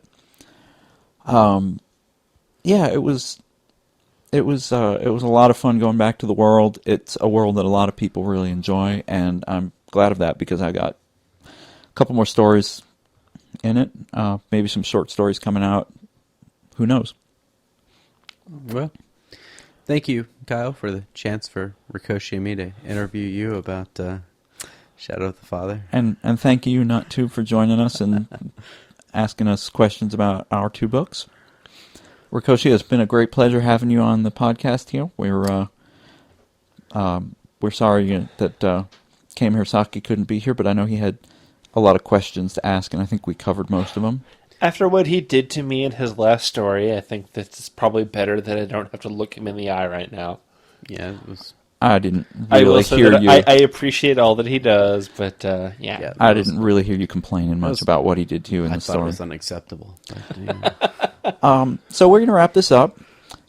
yeah, it was a lot of fun going back to the world. It's a world that a lot of people really enjoy, and I'm glad of that because I got a couple more stories in it. Maybe some short stories coming out. Who knows? Well, thank you, Kyell, for the chance for Rikoshi and me to interview you about Shadow of the Father. And thank you, Nut Tube, for joining us and asking us questions about our two books. Rikoshi, it's been a great pleasure having you on the podcast here. We're sorry that Kyell Hirosaki couldn't be here, but I know he had a lot of questions to ask, and I think we covered most of them. After what he did to me in his last story, I think that it's probably better that I don't have to look him in the eye right now. Yeah, it was. I didn't really hear you. I appreciate all that he does, but yeah. I didn't really hear you complaining much about what he did to you in the story. I thought it was unacceptable. But, so we're going to wrap this up.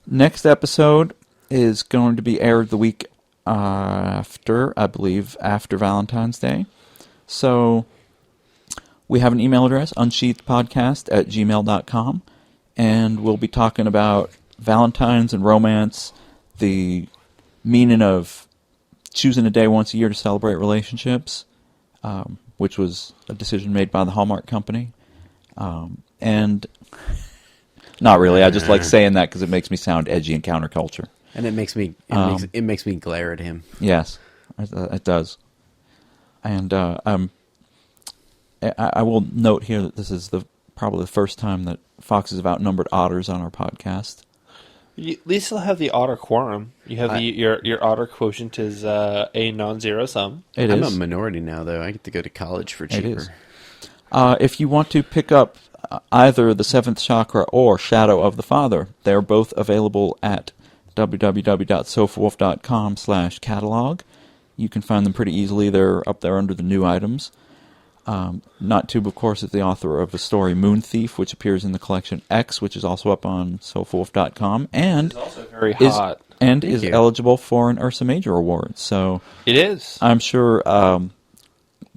Next episode is going to be aired the week after, I believe, after Valentine's Day. So we have an email address, unsheathedpodcast@gmail.com, and we'll be talking about Valentine's and romance, the meaning of choosing a day once a year to celebrate relationships, which was a decision made by the Hallmark Company. And not really. I just like saying that because it makes me sound edgy and counterculture. and it makes me it makes me glare at him. Yes, it does. And I will note here that this is probably the first time that foxes have outnumbered otters on our podcast. You at least you'll have the otter quorum. You have your otter quotient is a non-zero sum. I'm a minority now, though. I get to go to college for cheaper. It is. If you want to pick up either the Seventh Chakra or Shadow of the Father, they're both available at www.sofawolf.com/catalog. You can find them pretty easily. They're up there under the new items. Not Tube, of course, is the author of the story Moon Thief, which appears in the collection X, which is also up on sofawolf.com, and it's also very hot. Is eligible for an Ursa Major award. So it is. I'm sure Kyell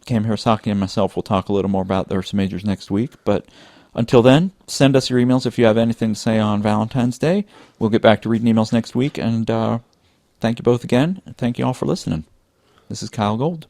Hirosaki and myself will talk a little more about the Ursa Majors next week. But until then, send us your emails if you have anything to say on Valentine's Day. We'll get back to reading emails next week. And thank you both again. And thank you all for listening. This is Kyle Gold.